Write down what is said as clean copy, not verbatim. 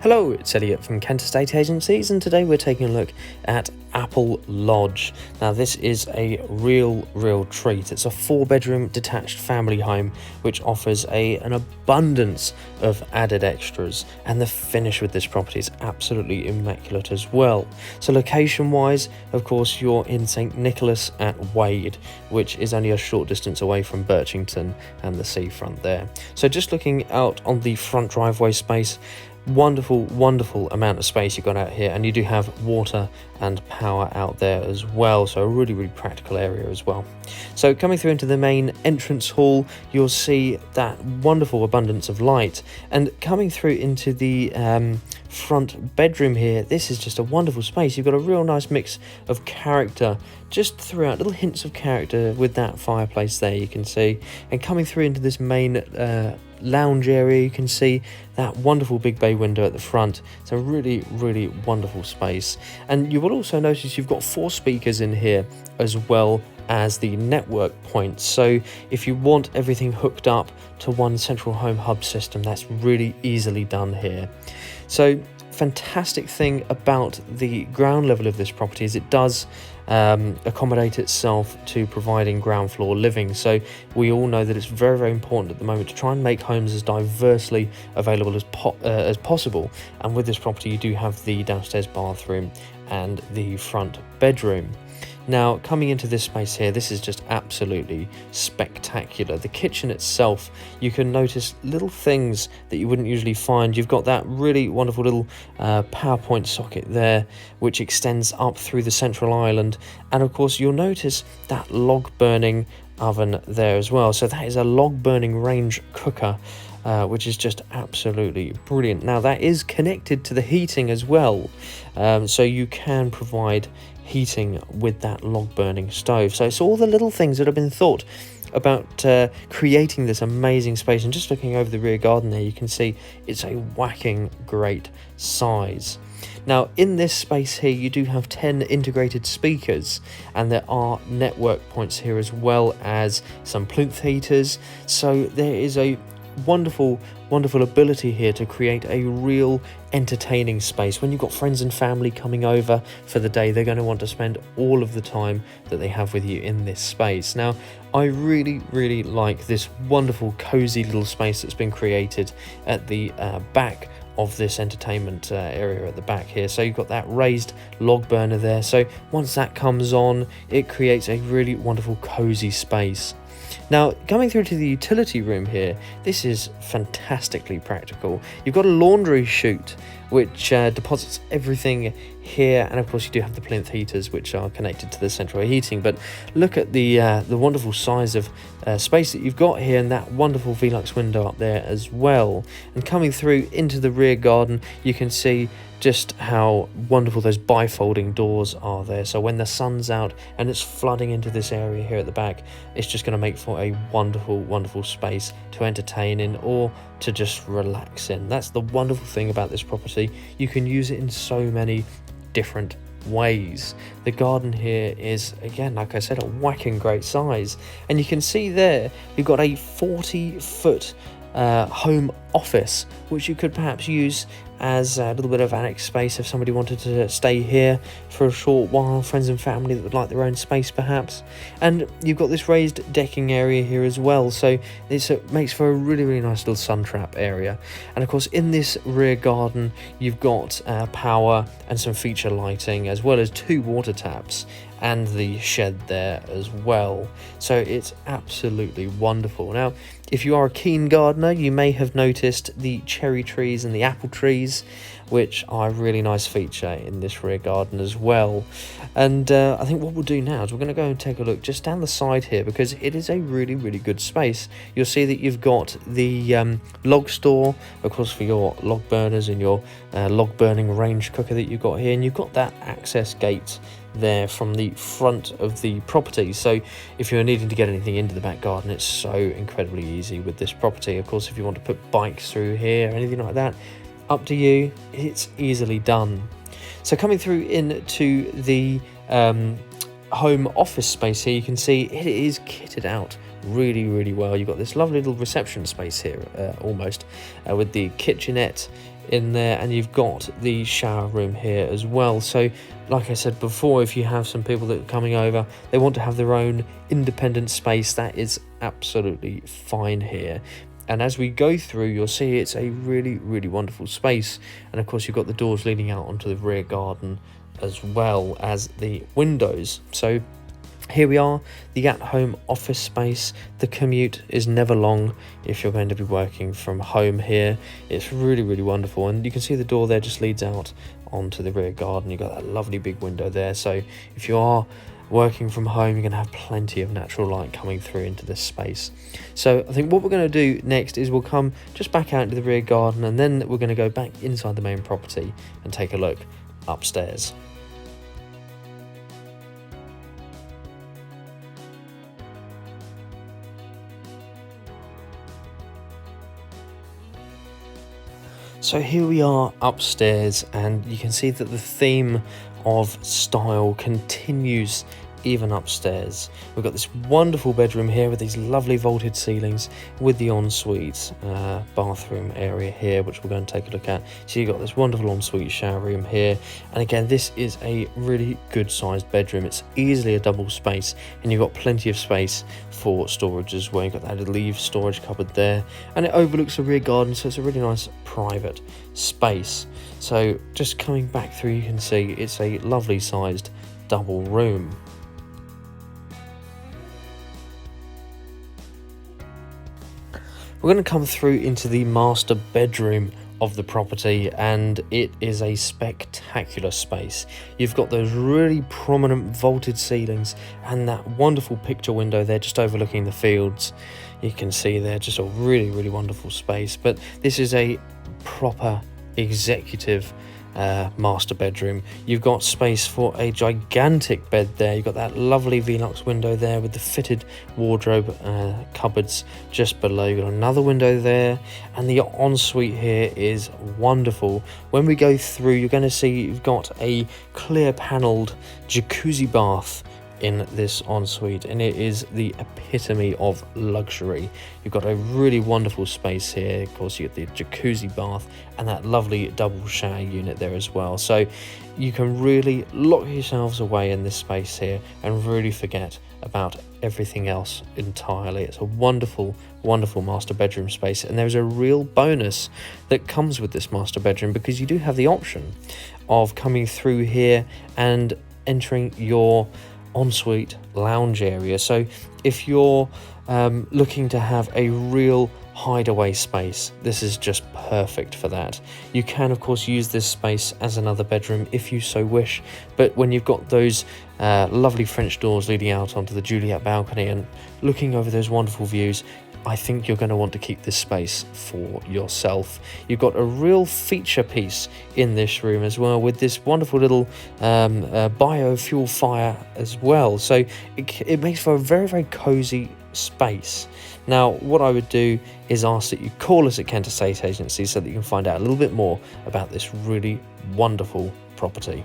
Hello, it's Elliot from Kent Estate Agencies, and today we're taking a look at Apple Lodge. Now this is a real treat. It's a 4-bedroom detached family home which offers an abundance of added extras, and the finish with this property is absolutely immaculate as well. So location wise, of course, you're in St Nicholas at Wade, which is only a short distance away from Birchington and the seafront there. So just looking out on the front driveway space, wonderful amount of space you've got out here, and you do have water and power out there as well, so a really practical area as well. So coming through into the main entrance hall, you'll see that wonderful abundance of light, and coming through into the front bedroom here, this is just a wonderful space. You've got a real nice mix of character just throughout, little hints of character with that fireplace there you can see, and coming through into this main lounge area, you can see that wonderful big bay window at the front. It's a really wonderful space, and you will also notice you've got 4 speakers in here as well as the network points. So if you want everything hooked up to one central home hub system, that's really easily done here. So fantastic thing about the ground level of this property is it does accommodate itself to providing ground floor living. So we all know that it's very important at the moment to try and make homes as diversely available as possible, and with this property you do have the downstairs bathroom and the front bedroom. Now coming into this space here, this is just absolutely spectacular. The kitchen itself, you can notice little things that you wouldn't usually find. You've got that really wonderful little PowerPoint socket there which extends up through the central island, and of course you'll notice that log burning oven there as well. So that is a log burning range cooker, which is just absolutely brilliant. Now that is connected to the heating as well, so you can provide heating with that log burning stove. So it's all the little things that have been thought about creating this amazing space. And just looking over the rear garden there, you can see it's a whacking great size. Now in this space here you do have 10 integrated speakers, and there are network points here as well as some plinth heaters. So there is a wonderful ability here to create a real entertaining space. When you've got friends and family coming over for the day, they're going to want to spend all of the time that they have with you in this space. Now I really like this wonderful cozy little space that's been created at the back of this entertainment area at the back here. So you've got that raised log burner there, so once that comes on, it creates a really wonderful cozy space. Now coming through to the utility room here, this is fantastically practical. You've got a laundry chute which deposits everything here, and of course you do have the plinth heaters which are connected to the central heating. But look at the wonderful size of space that you've got here, and that wonderful Velux window up there as well. And coming through into the rear garden, you can see just how wonderful those bifolding doors are there. So when the sun's out and it's flooding into this area here at the back, it's just going to make for a wonderful space to entertain in or to just relax in. That's the wonderful thing about this property. You can use it in so many different ways. The garden here is, again, like I said, a whacking great size, and you can see there you've got a 40-foot home office which you could perhaps use as a little bit of annex space if somebody wanted to stay here for a short while, friends and family that would like their own space perhaps. And you've got this raised decking area here as well, so it makes for a really nice little sun trap area. And of course in this rear garden you've got power and some feature lighting, as well as 2 water taps and the shed there as well. So it's absolutely wonderful. Now if you are a keen gardener, you may have noticed the cherry trees and the apple trees, which are a really nice feature in this rear garden as well. And I think what we'll do now is we're going to go and take a look just down the side here, because it is a really good space. You'll see that you've got the log store, of course, for your log burners and your log burning range cooker that you've got here, and you've got that access gate there from the front of the property. So if you're needing to get anything into the back garden, it's so incredibly easy with this property. Of course, if you want to put bikes through here or anything like that, up to you, it's easily done. So coming through into the home office space here, you can see it is kitted out really well. You've got this lovely little reception space here almost with the kitchenette in there, and you've got the shower room here as well. So like I said before, if you have some people that are coming over, they want to have their own independent space, that is absolutely fine here. And as we go through, you'll see it's a really, really wonderful space. And of course, you've got the doors leading out onto the rear garden as well as the windows. So here we are, the at-home office space. The commute is never long if you're going to be working from home here. It's really, really wonderful. And you can see the door there just leads out onto the rear garden. You've got that lovely big window there. So if you are working from home, you're going to have plenty of natural light coming through into this space. So I think what we're going to do next is we'll come just back out into the rear garden, and then we're going to go back inside the main property and take a look upstairs. So here we are upstairs, and you can see that the theme of style continues even upstairs. We've got this wonderful bedroom here with these lovely vaulted ceilings with the ensuite bathroom area here, which we're going to take a look at. So you've got this wonderful ensuite shower room here, and again, this is a really good sized bedroom. It's easily a double space, and you've got plenty of space for storage as well. You've got that leave storage cupboard there, and it overlooks the rear garden, so it's a really nice private space. So just coming back through, you can see it's a lovely sized double room. We're going to come through into the master bedroom of the property, and it is a spectacular space. You've got those really prominent vaulted ceilings and that wonderful picture window there just overlooking the fields. You can see there, just a really, really wonderful space. But this is a proper executive master bedroom. You've got space for a gigantic bed there. You've got that lovely Velux window there with the fitted wardrobe cupboards just below. You've got another window there, and the ensuite here is wonderful. When we go through, you're going to see you've got a clear panelled jacuzzi bath in this ensuite, and it is the epitome of luxury. You've got a really wonderful space here. Of course, you get the jacuzzi bath and that lovely double shower unit there as well. So you can really lock yourselves away in this space here and really forget about everything else entirely. It's a wonderful, wonderful master bedroom space, and there's a real bonus that comes with this master bedroom, because you do have the option of coming through here and entering your ensuite lounge area. So if you're looking to have a real hideaway space, this is just perfect for that. You can of course use this space as another bedroom if you so wish, but when you've got those lovely French doors leading out onto the Juliet balcony and looking over those wonderful views, I think you're going to want to keep this space for yourself. You've got a real feature piece in this room as well, with this wonderful little biofuel fire as well. So it makes for a very, very cozy space. Now, what I would do is ask that you call us at Kent Estate Agency so that you can find out a little bit more about this really wonderful property.